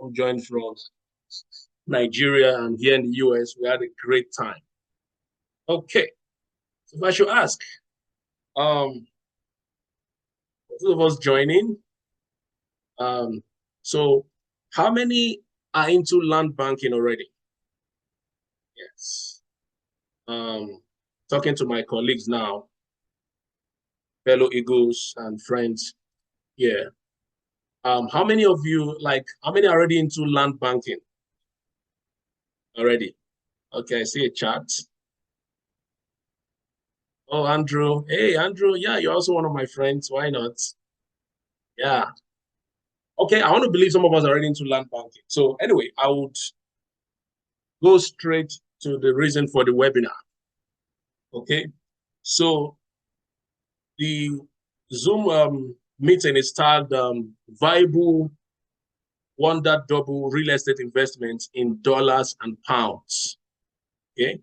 I'm joined from Nigeria and here in the US. We had a great time. Okay, so if I should ask, um, those of us joining, um, so how many are into land banking already? Yes. Um, Talking to my colleagues now, fellow Eagles and friends. Yeah. How many of you, like, how many are already into land banking already? Okay, I see a chat. Oh, Andrew. Hey, Andrew. Yeah, you're also one of my friends. Why not? Yeah. Okay, I want to believe some of us are already into land banking. So anyway, I would go straight to the reason for the webinar. Okay. So the Zoom meeting is tagged Viable Wonder Double Real Estate Investments in Dollars and Pounds. Okay.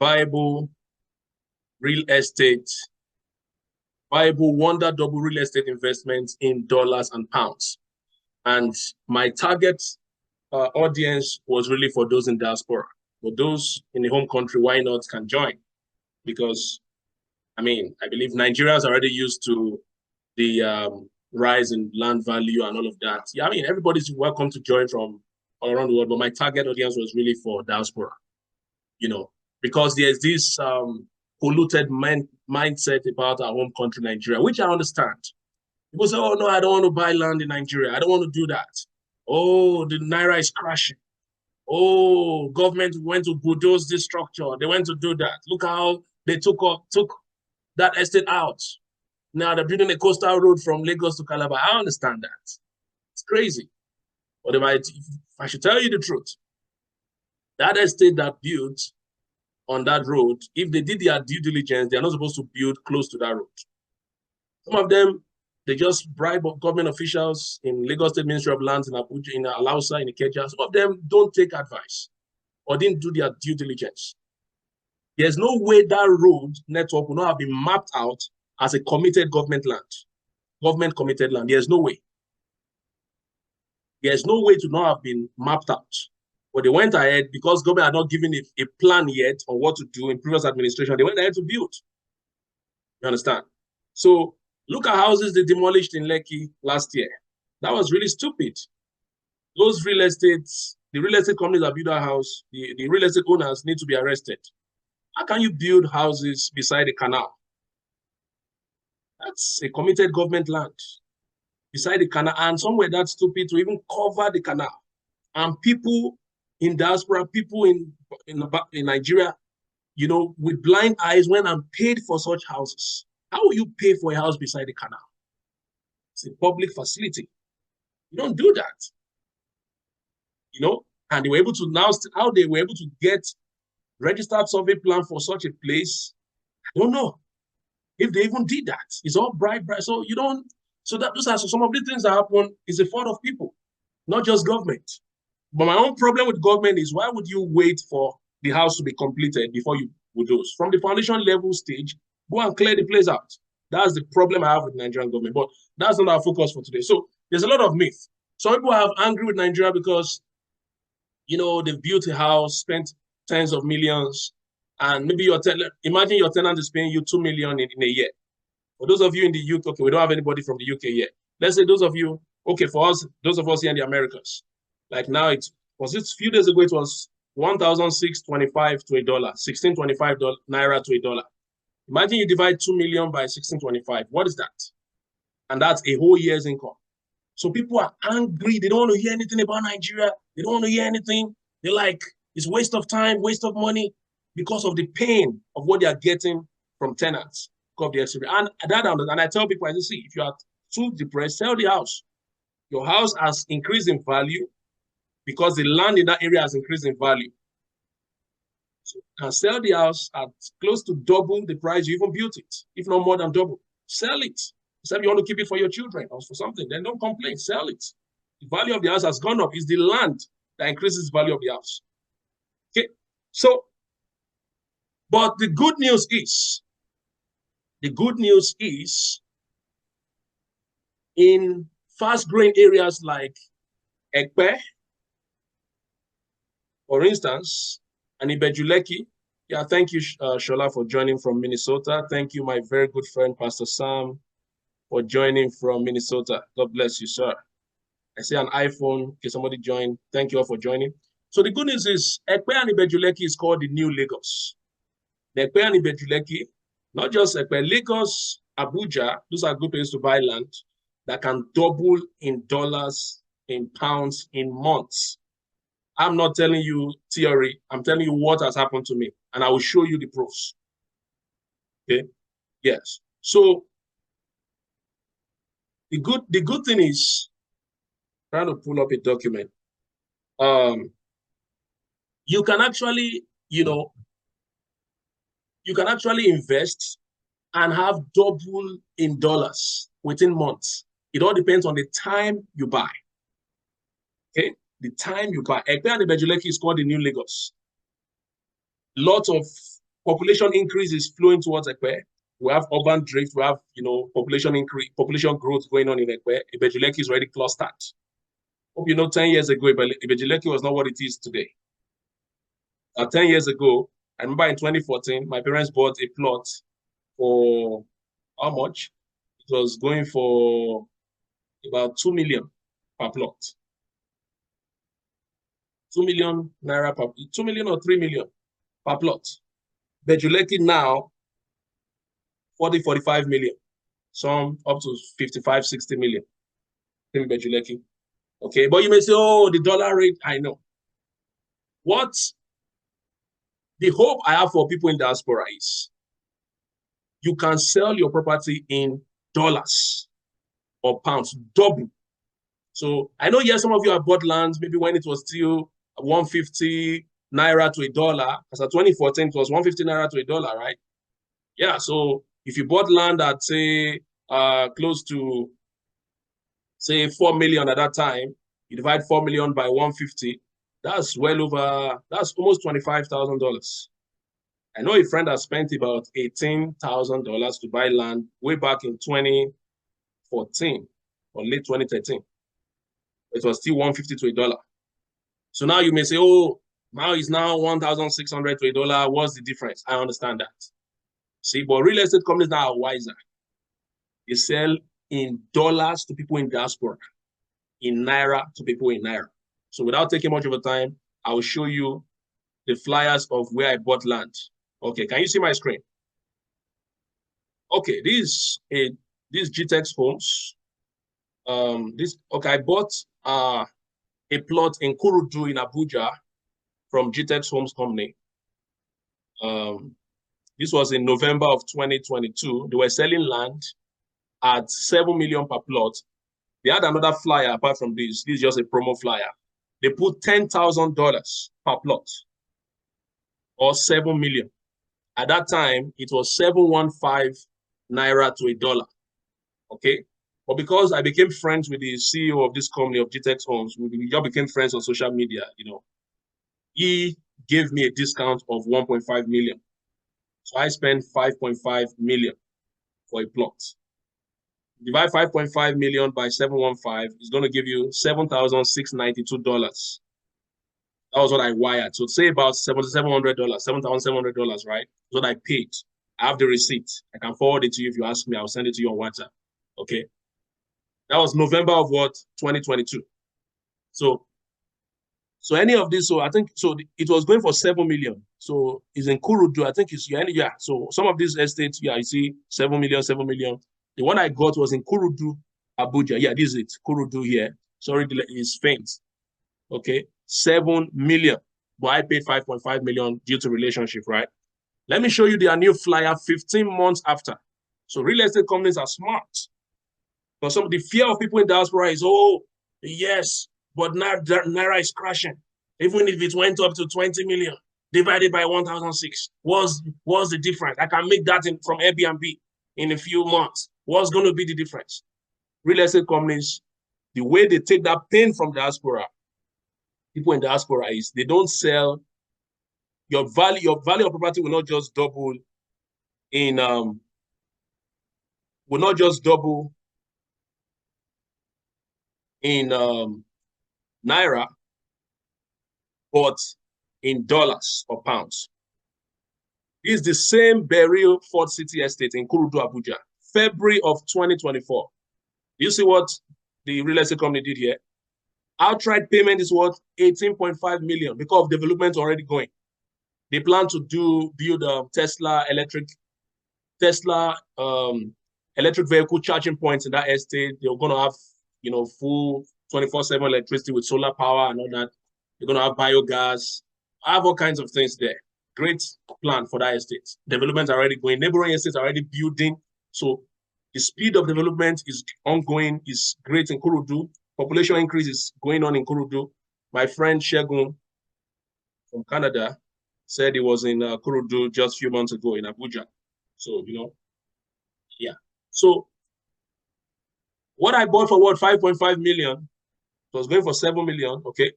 Viable Real Estate, Viable Wonder Double Real Estate Investments in Dollars and Pounds. And my target audience was really for those in diaspora. For those in the home country, why not can join? Because, I mean, I believe Nigerians are already used to the rise in land value and all of that. Yeah, I mean, everybody's welcome to join from all around the world, but my target audience was really for diaspora, you know, because there's this polluted mindset about our home country, Nigeria, which I understand. People say, oh, no, I don't want to buy land in Nigeria. I don't want to do that. Oh, the Naira is crashing. Oh, government went to bulldoze this structure. They went to do that. Look how they took that estate out. Now they're building a coastal road from Lagos to Calabar. I understand that. It's crazy. But if I should tell you the truth, that estate that built on that road, if they did their due diligence, they're not supposed to build close to that road. Some of them, they just bribe government officials in Lagos State Ministry of Lands in Abuja, in Alausa, in Ikeja. Some of them don't take advice or didn't do their due diligence. There's no way that road network will not have been mapped out as a committed government land, government committed land. There's no way. There's no way to not have been mapped out. But they went ahead because government had not given a plan yet on what to do in previous administration. They went ahead to build. You understand? So look at houses they demolished in Lekki last year. That was really stupid. Those the real estate companies that build a house, the real estate owners need to be arrested. How can you build houses beside a canal? That's a committed government land beside the canal, and somewhere that's stupid to even cover the canal. And people in diaspora, people in Nigeria, you know, with blind eyes went and paid for such houses. How will you pay for a house beside the canal? It's a public facility. You don't do that. You know, and they were able to now, how they were able to get registered survey plan for such a place, I don't know if they even did that. It's all bribe. So you don't, so that those are some of the things that happen is the fault of people, not just government. But my own problem with government is why would you wait for the house to be completed before you would those? From the foundation level stage, go and clear the place out. That's the problem I have with Nigerian government. But that's not our focus for today. So there's a lot of myth. Some people are angry with Nigeria because, you know, they've built a house, spent tens of millions, and maybe imagine your tenant is paying you 2 million in a year. For those of you in the UK, okay, we don't have anybody from the UK yet. Let's say those of you, okay, for us, those of us here in the Americas, like now it was a few days ago, it was 1,625 to $1, 1,625 Naira to $1. Imagine you divide 2 million by 1,625. What is that? And that's a whole year's income. So people are angry. They don't want to hear anything about Nigeria. They don't want to hear anything. They're like, it's waste of time, waste of money because of the pain of what they are getting from tenants. And I tell people, I just see, if you are too depressed, sell the house. Your house has increased in value because the land in that area has increased in value. So you can sell the house at close to double the price you even built it, if not more than double. Sell it. Except you want to keep it for your children or for something, then don't complain, sell it. The value of the house has gone up. It's the land that increases the value of the house. Okay, so, but the good news is, in fast-growing areas like Ekpe, for instance, and Ibejuleki. Yeah, thank you, Shola, for joining from Minnesota. Thank you, my very good friend, Pastor Sam, for joining from Minnesota. God bless you, sir. I see an iPhone. Okay, somebody join. Thank you all for joining. So the good news is Ekpe and Ibejuleki is called the new Lagos. The Ekpe and Ibejuleki, not just Ekpe, Lagos, Abuja, those are good places to buy land that can double in dollars, in pounds, in months. I'm not telling you theory. I'm telling you what has happened to me, and I will show you the proofs. Okay. Yes. So the good thing is, trying to pull up a document. You can actually, you can actually invest and have double in dollars within months. It all depends on the time you buy. Okay, the time you buy. Ekpe and Ibejuleki is called the new Lagos. Lots of population increase is flowing towards Ekpe. We have urban drift. We have population increase, population growth going on in Ekpe. Ibejuleki is already clustered. Hope you know 10 years ago, Ibejuleki was not what it is today. 10 years ago, I remember in 2014, my parents bought a plot for how much? It was going for about 2 million per plot. 2 million naira per 2 million or 3 million per plot. Ibejuleki now 40, 45 million. Some up to 55, 60 million. Ibejuleki. Okay, but you may say, oh, the dollar rate, I know. What the hope I have for people in diaspora is you can sell your property in dollars or pounds, double. So I know, yes, some of you have bought lands maybe when it was still 150 naira to a dollar. As at 2014, it was 150 naira to a dollar, right? Yeah. So if you bought land at say close to say 4 million at that time, you divide 4 million by 150, that's well over, that's almost $25,000. I know a friend has spent about $18,000 to buy land way back in 2014 or late 2013. It was still 150 to a dollar. So now you may say, oh, now it's now 1,600 to a dollar. What's the difference? I understand that. See, but real estate companies now are wiser. They sell in dollars to people in diaspora, in naira to people in naira. So without taking much of a time, I will show you the flyers of where I bought land. Okay, can you see my screen? Okay, this GTEx Homes. I bought a plot in Kurudu in Abuja from GTEx Homes Company. This was in November of 2022. They were selling land at 7 million per plot. They had another flyer apart from this. This is just a promo flyer. They put $10,000 per plot or 7 million. At that time, it was 715 naira to a dollar. Okay. But because I became friends with the CEO of this company of GTEx Homes, we just became friends on social media, he gave me a discount of 1.5 million. So I spent 5.5 million for a plot. Divide 5.5 million by 715 is going to give you $7,692. That was what I wired. So say about $7,700, $7,700, right? That's what I paid. I have the receipt. I can forward it to you if you ask me. I'll send it to you on WhatsApp. Okay. That was November of what? 2022. So any of this, so I think, it was going for 7 million. So it's in Kurudu, I think it's, yeah. So some of these estates, yeah, you see 7 million, 7 million. The one I got was in Kurudu, Abuja. Yeah, this is it, Kurudu here. Sorry, it's faint. Okay, 7 million. But I paid 5.5 million due to relationship, right? Let me show you their new flyer 15 months after. So real estate companies are smart. But some of the fear of people in diaspora is, oh, yes, but Naira is crashing. Even if it went up to 20 million divided by 1,006, what's the difference? I can make that from Airbnb in a few months. What's going to be the difference? Real estate companies, the way they take that pain from diaspora, people in diaspora, is they don't sell your value of property will not just double in will not just double in naira, but in dollars or pounds. This is the same Burial Fort City Estate in Kurudu, Abuja, February of 2024. You see what the real estate company did here? Outright payment is worth 18.5 million because of development already going. They plan to build a Tesla electric vehicle charging points in that estate. They're going to have, full 24/7 electricity with solar power and all that. They're going to have biogas. I have all kinds of things there. Great plan for that estate. Development already going. Neighboring estates are already building. So the speed of development is ongoing, is great in Kurudu. Population increase is going on in Kurudu. My friend Shegun from Canada said he was in Kurudu just a few months ago in Abuja. So, yeah. So what I bought for 5.5 million, it was going for 7 million, okay,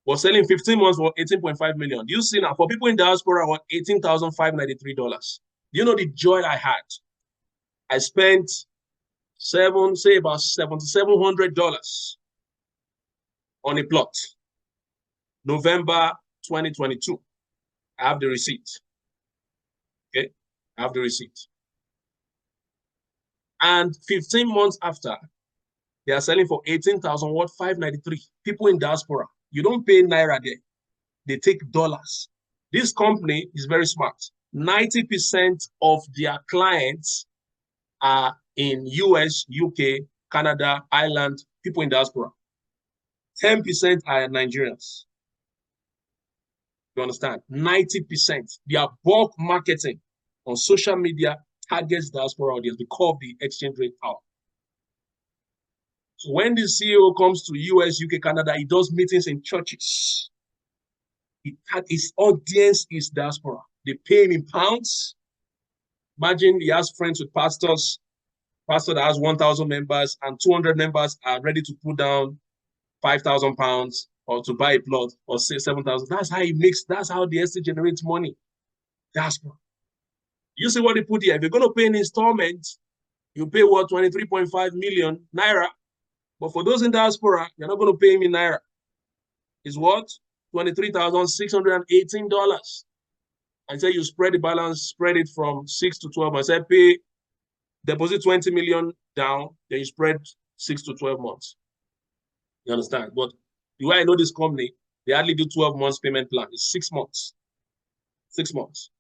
was selling 15 months for 18.5 million. You see now, for people in diaspora, what $18,593. Do you know the joy I had? I spent about $7,700 on a plot. November 2022. I have the receipt. Okay, I have the receipt. And 15 months after, they are selling for 18,593. People in diaspora, you don't pay naira there. They take dollars. This company is very smart. 90% of their clients are in US, UK, Canada, Ireland, people in diaspora. 10% are Nigerians. You understand? 90%. Their bulk marketing on social media targets diaspora audience because of the exchange rate power. So when the CEO comes to US, UK, Canada, he does meetings in churches. His audience is diaspora. They pay him in pounds. Imagine he has friends with pastors. Pastor that has 1,000 members and 200 members are ready to put down 5,000 pounds or to buy a plot or say 7,000. That's how he makes, that's how the estate generates money. Diaspora. You see what they put here? If you're going to pay an installment, you pay what, 23.5 million naira. But for those in diaspora, you're not going to pay me naira. It's what? $23,618. I say you spread the balance, spread it from 6 to 12 months. I say deposit 20 million down, then you spread 6 to 12 months. You understand? But the way I know this company, they hardly do 12 months payment plan. It's 6 months. 6 months.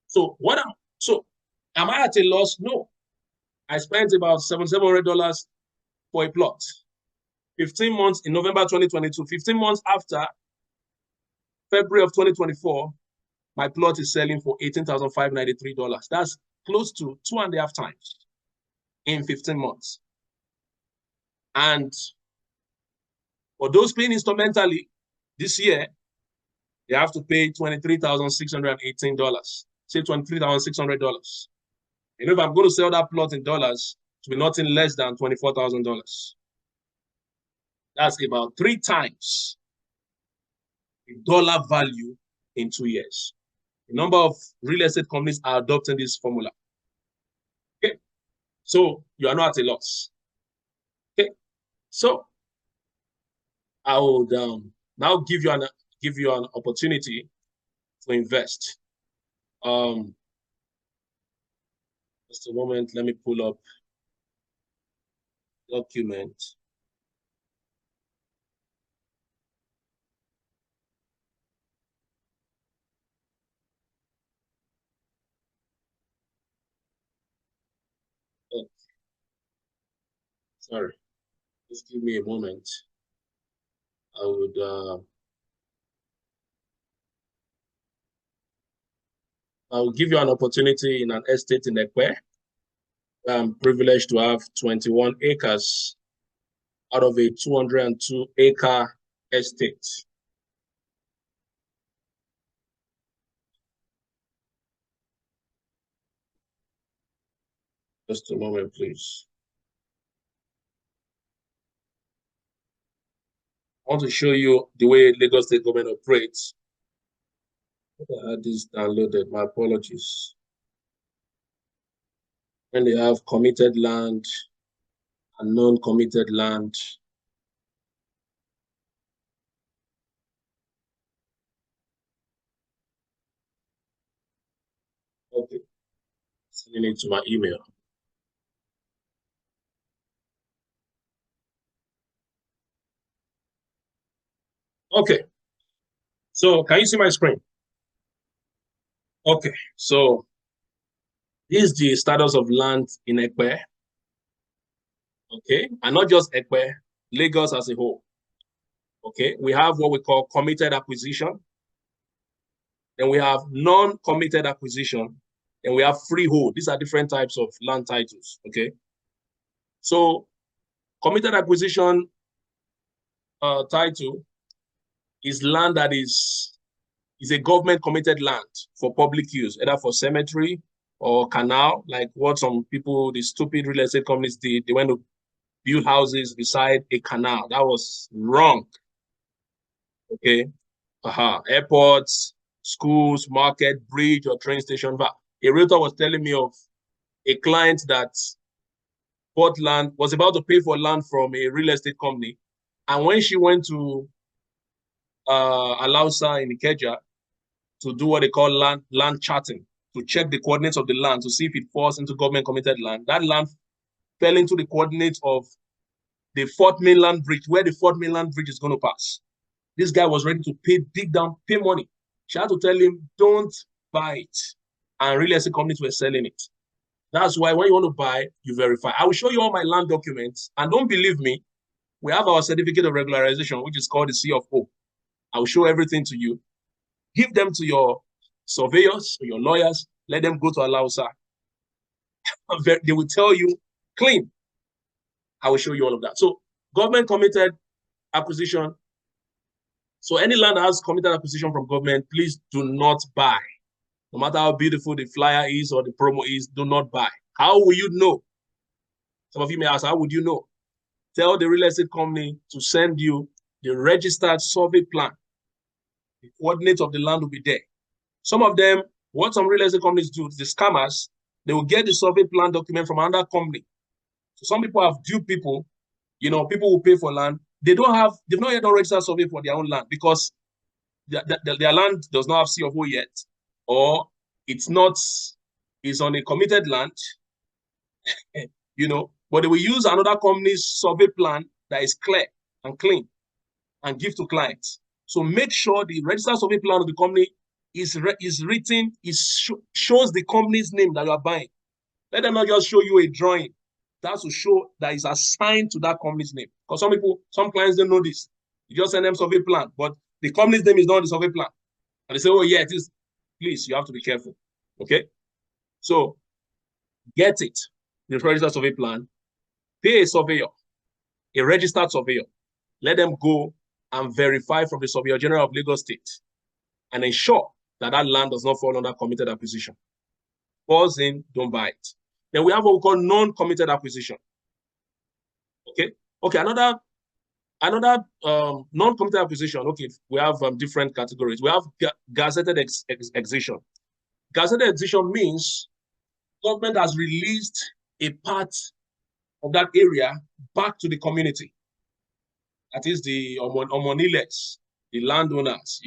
So am I at a loss? No. I spent about $700 for a plot. 15 months in November 2022. 15 months after February of 2024, my plot is selling for $18,593. That's close to 2.5 times in 15 months. And for those paying instrumentally this year, they have to pay $23,618. Say $23,600. If I'm going to sell that plot in dollars, it will be nothing less than $24,000. That's about 3 times the dollar value in 2 years. A number of real estate companies are adopting this formula. Okay, so you are not at a loss. Okay, so I would now give you an opportunity to invest. Just a moment, let me pull up document. Oh, sorry, just give me a moment. I will give you an opportunity in an estate in Ekwe. I'm privileged to have 21 acres out of a 202-acre estate. Just a moment, please. I want to show you the way Lagos State government operates. I had this downloaded, my apologies. When they have committed land and non-committed land. sending it to my email. Okay. So can you see my screen? Okay. So this is the status of land in Ekpe. Okay. And not just Ekpe, Lagos as a whole. Okay. We have what we call committed acquisition. Then we have non-committed acquisition. Then we have freehold. These are different types of land titles. Okay. So committed acquisition title is land that is a government committed land for public use, either for cemetery or canal, like what some people, the stupid real estate companies did. They went to build houses beside a canal. That was wrong. Okay. Airports, schools, market, bridge, or train station. But a realtor was telling me of a client that bought land, was about to pay for land from a real estate company. And when she went to Alausa in Ikeja to do what they call land charting, to check the coordinates of the land to see if it falls into government committed land, that land fell into the coordinates of the Fourth Mainland Bridge, where the Fourth Mainland Bridge is going to pass. This guy was ready to dig down, pay money. She had to tell him, don't buy it. And real estate companies were selling it. That's why when you want to buy, you verify. I will show you all my land documents. And don't believe me, we have our certificate of regularization, which is called the C of O. I will show everything to you. Give them to your surveyors or your lawyers. Let them go to Alausa. They will tell you, clean. I will show you all of that. So government committed acquisition. So any land that has committed acquisition from government, please do not buy. No matter how beautiful the flyer is or the promo is, do not buy. How will you know? Some of you may ask, how would you know? Tell the real estate company to send you the registered survey plan. The coordinates of the land will be there. Some of them, what some real estate companies do, the scammers, they will get the survey plan document from another company. So some people have duped people, people will pay for land. They've not yet done registered survey for their own land because their land does not have C of O yet, or it's on a committed land, but they will use another company's survey plan that is clear and clean and give to clients. So make sure the registered survey plan of the company is written, shows the company's name that you are buying. Let them not just show you a drawing. That's to show that it's assigned to that company's name. Because some clients don't know this. You just send them survey plan, but the company's name is not on the survey plan. And they say, oh yeah, it is. Please, you have to be careful. Okay? So get it, the registered survey plan, pay a surveyor, a registered surveyor. Let them go and verify from the Surveyor General of Lagos State and ensure that that land does not fall under committed acquisition. Falls in, don't buy it. Then we have what we call non-committed acquisition. Okay, another non-committed acquisition. Okay, we have different categories. We have gazetted acquisition. Gazetted acquisition means government has released a part of that area back to the community. That is the Omoniles, the landowners,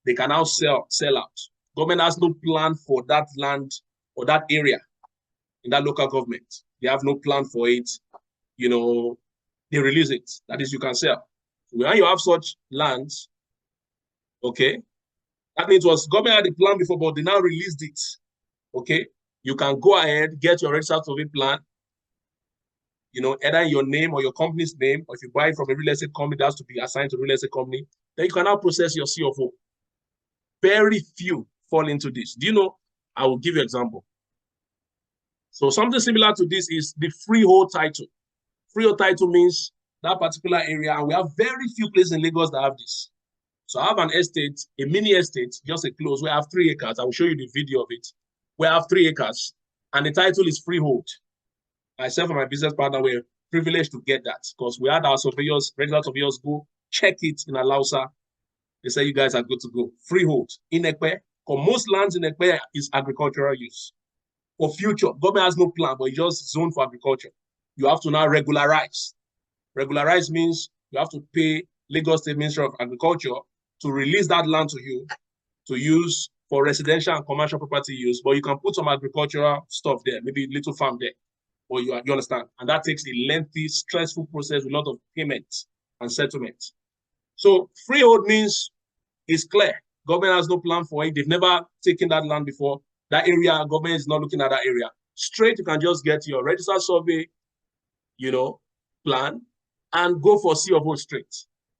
they can now sell out. Government has no plan for that land or that area in that local government. They have no plan for it. They release it. That is, you can sell. When you have such lands, okay, that means government had a plan before, but they now released it. Okay, you can go ahead, get your registered survey plan, either in your name or your company's name, or if you buy it from a real estate company, that has to be assigned to a real estate company. Then you can now process your C of O. Very few fall into this. Do you know? I will give you an example. So something similar to this is the freehold title. Freehold title means that particular area, and we have very few places in Lagos that have this. So I have an estate, a mini estate, just a close. We have 3 acres. I will show you the video of it. We have 3 acres, and the title is freehold. Myself and my business partner were privileged to get that because we had our surveyors, regular surveyors, go check it in Alausa. They say you guys are good to go. Freehold in Ekpe, because most lands in Ekpe is agricultural use. For future, government has no plan, but it's just zoned for agriculture. You have to now regularize. Regularize means you have to pay Lagos State Ministry of Agriculture to release that land to you to use for residential and commercial property use, but you can put some agricultural stuff there, maybe little farm there, or you understand. And that takes a lengthy, stressful process with a lot of payments and settlements. So freehold means it's clear. Government has no plan for it. They've never taken that land before. That area, government is not looking at that area. Straight, you can just get your registered survey, plan, and go for C of O straight.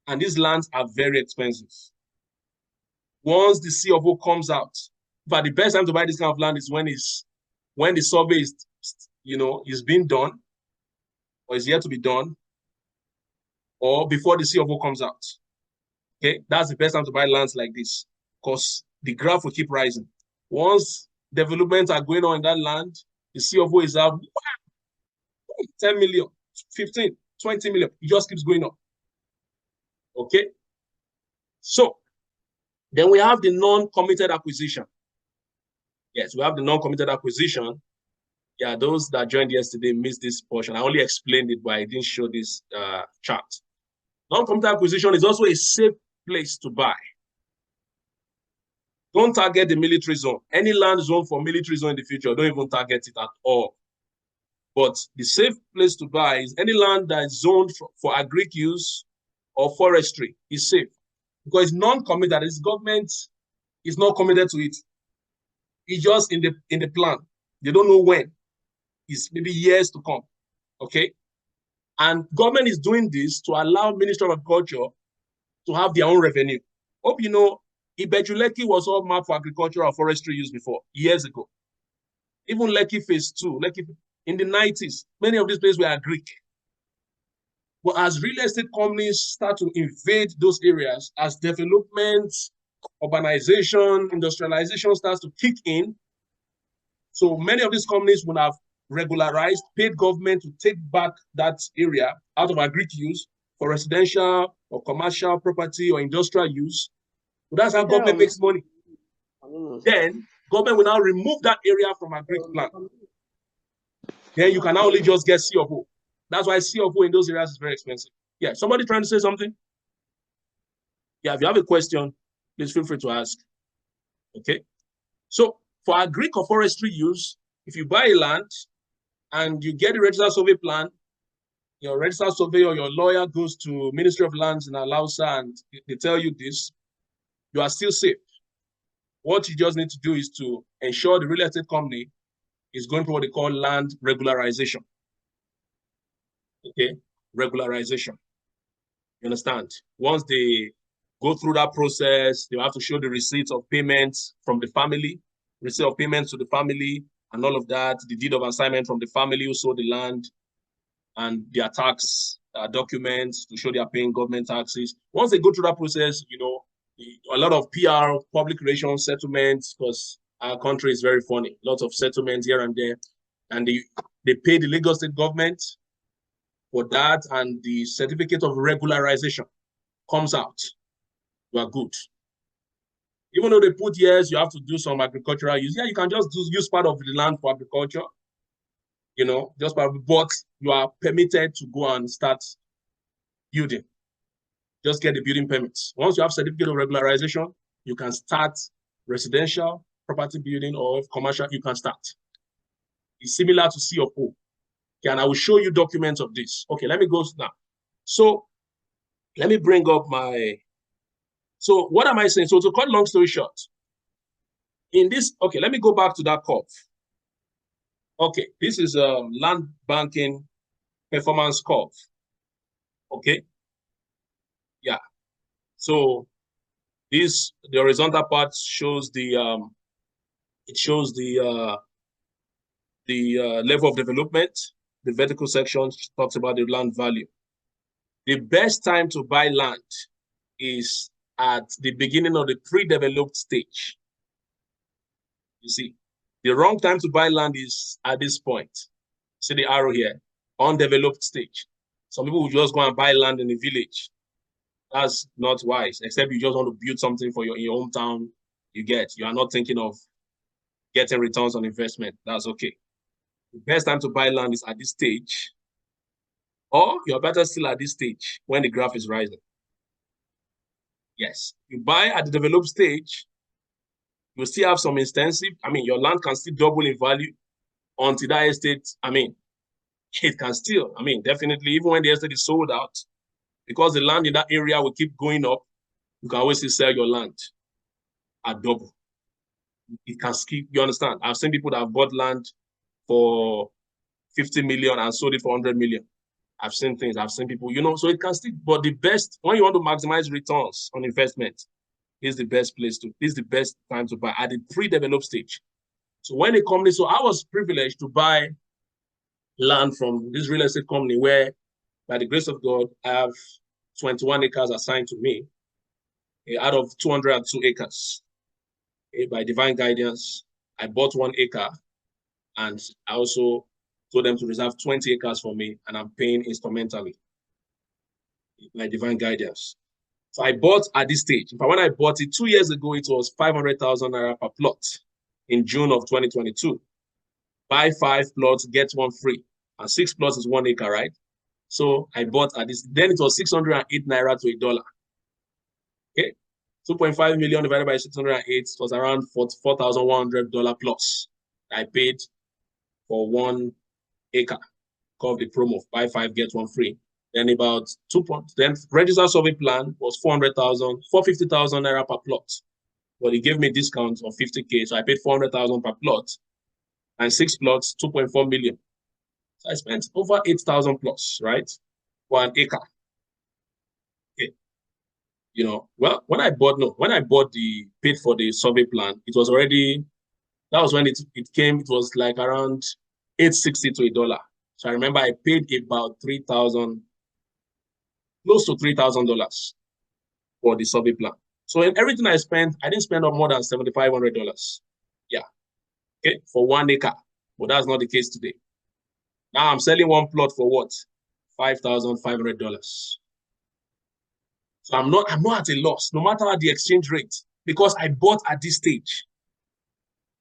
And these lands are very expensive. Once the C of O comes out, but the best time to buy this kind of land is when the survey is being done, or is yet to be done, or before the C of O comes out. Okay, that's the best time to buy lands like this, because the graph will keep rising. Once developments are going on in that land, the C of O is up 10 million, 15, 20 million. It just keeps going up. Okay, so then we have the non-committed acquisition. Yes, we have the non-committed acquisition. Yeah, those that joined yesterday missed this portion. I only explained it, but I didn't show this chart. Non-committed acquisition is also a safe place to buy. Don't target the military zone. Any land zone for military zone in the future, don't even target it at all. But the safe place to buy is any land that is zoned for agric use or forestry is safe, because it's non-committed. This government is not committed to it. It's just in the plan. They don't know when. It's maybe years to come. Okay? And government is doing this to allow Ministry of Agriculture to have their own revenue. Hope you know, Ibeju Lekki was all mapped for agricultural or forestry use before, years ago. Even Lekki Phase 2, Lekki in the 90s, many of these places were agric. But as real estate companies start to invade those areas, as development, urbanization, industrialization starts to kick in, so many of these companies will have regularized, paid government to take back that area out of agric use for residential or commercial property or industrial use. So that's how government makes money. Then government will now remove that area from agric plan. Then you can now only just get C of O. That's why C of O in those areas is very expensive. Yeah, somebody trying to say something? Yeah, if you have a question, please feel free to ask. Okay. So for agric or forestry use, if you buy a land and you get a registered survey plan, your registered surveyor or your lawyer goes to Ministry of Lands in Alausa and they tell you this, you are still safe. What you just need to do is to ensure the real estate company is going through what they call land regularization. Okay, regularization. You understand? Once they go through that process, they have to show the receipts of payments from the family, receipt of payments to the family, and all of that, the deed of assignment from the family who sold the land, and their tax documents to show they are paying government taxes. Once they go through that process, a lot of PR, public relations, settlements, because our country is very funny. Lots of settlements here and there. And they pay the Lagos state government for that, and the certificate of regularization comes out. You are good. Even though they put years, you have to do some agricultural use. Yeah, you can just use part of the land for agriculture, just part of it, but you are permitted to go and start building. Just get the building permits. Once you have certificate of regularization, you can start residential property building, or commercial, you can start. It's similar to C of O. Okay, and I will show you documents of this. Okay, let me go now. So let me bring up so what am I saying? So to cut long story short, in this, okay, let me go back to that curve. Okay, this is a land banking performance curve. Okay. Yeah. So the horizontal part shows the level of development. The vertical section talks about the land value. The best time to buy land is at the beginning of the pre-developed stage. You see, the wrong time to buy land is at this point. See the arrow here, undeveloped stage. Some people will just go and buy land in the village. That's not wise, except you just want to build something for in your hometown. You are not thinking of getting returns on investment. That's okay. The best time to buy land is at this stage, or you're better still at this stage when the graph is rising. Yes, you buy at the developed stage, You still have some intensive. I mean, your land can still double in value until that estate. I mean, it can still. I mean, definitely, even when the estate is sold out, because the land in that area will keep going up, you can always still sell your land at double. It can skip. You understand? I've seen people that have bought land for 50 million and sold it for 100 million. I've seen things. I've seen people. So it can still. But the best when you want to maximize returns on investment, is the best place to. This is the best time to buy at the pre-developed stage. So when a company, so I was privileged to buy land from this real estate company where, by the grace of God, I have 21 acres assigned to me out of 202 acres. By divine guidance, I bought 1 acre and I also told them to reserve 20 acres for me and I'm paying instrumentally. By divine guidance. So I bought at this stage. When I bought it 2 years ago, it was 500,000 naira per plot in June of 2022. Buy 5 plots, get 1 free. And 6 plots is 1 acre, right? So I bought at this. Then it was 608 naira to $1. Okay. 2.5 million divided by 608 was around $44,100 plus. I paid for 1 acre. Called the promo, buy 5, get 1 free. Then about 2 points. Then register survey plan was 450,000 naira per plot. But he gave me a discount of 50K, so I paid 400,000 per plot. And 6 plots, 2.4 million. So I spent over 8,000 plus, right? For an acre. Okay. Well, when I bought paid for the survey plan, it was already, that was when it came, it was like around 860 to $1. So I remember I paid about close to $3,000 for the survey plan. So in everything I spent, I didn't spend up more than $7,500. Yeah. Okay. For 1 acre. But that's not the case today. Now I'm selling 1 plot for what? $5,500. So I'm not at a loss, no matter the exchange rate, because I bought at this stage.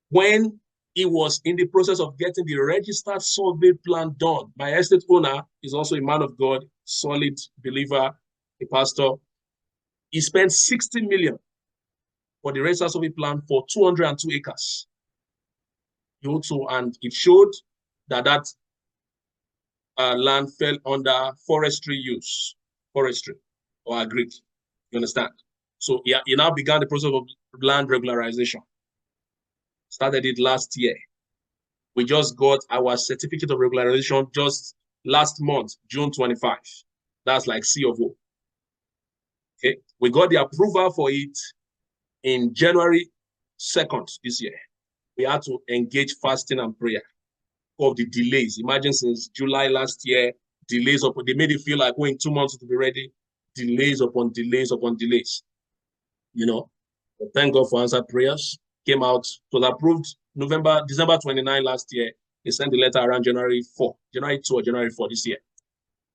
When he was in the process of getting the registered survey plan done, my estate owner is also a man of God, solid believer, a pastor. He spent 60 million for the registered survey plan for 202 acres. And it showed that land fell under forestry or agric. You understand? So he now began the process of land regularization. Started it last year. We just got our certificate of regularization just last month, June 25. That's like C of O. Okay. We got the approval for it in January 2nd this year. We had to engage fasting and prayer of the delays. Imagine since July last year, delays upon, they made it feel like in 2 months to be ready, delays upon delays upon delays. But thank God for answered prayers. Came out, was approved December 29 last year. They sent the letter around January 4, January 2 or January 4 this year.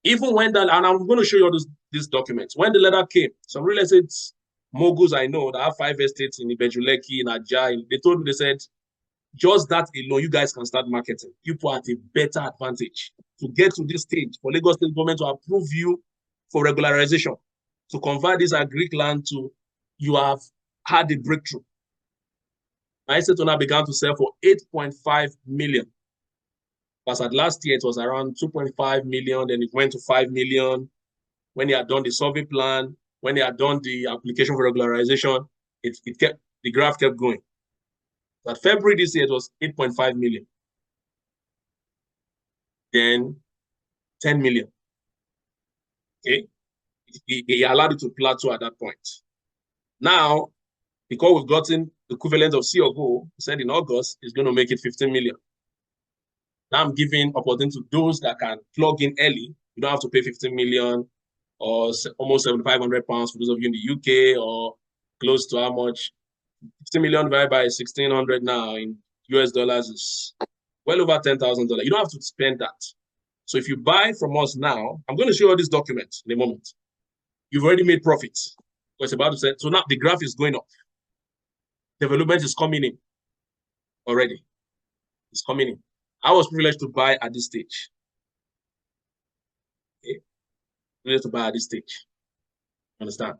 Even when that, and I'm going to show you these documents. When the letter came, some real estate moguls I know that have 5 estates in Ibejuleki, in Ajah, they told me, they said, just that alone, you guys can start marketing. You put at a better advantage to get to this stage for Lagos State government to approve you for regularization, to convert this agric land to, you have had the breakthrough. My estate owner began to sell for 8.5 million. Because at last year, it was around 2.5 million, then it went to 5 million. When they had done the survey plan, when they had done the application for regularization, the graph kept going. But February this year, it was 8.5 million. Then 10 million. Okay. He allowed it to plateau at that point. Now, because we've gotten the equivalent of C of O, he said in August, it's going to make it 15 million. Now I'm giving opportunity to those that can plug in early. You don't have to pay 15 million or almost 7,500 pounds for those of you in the UK, or close to how much? 50 million divided by 1,600 now in US dollars is well over $10,000. You don't have to spend that. So if you buy from us now, I'm going to show you this document in a moment. You've already made profits. It's about to say, so now the graph is going up. Development is coming in already. It's coming in. I was privileged to buy at this stage. Okay. Privileged to buy at this stage. Understand?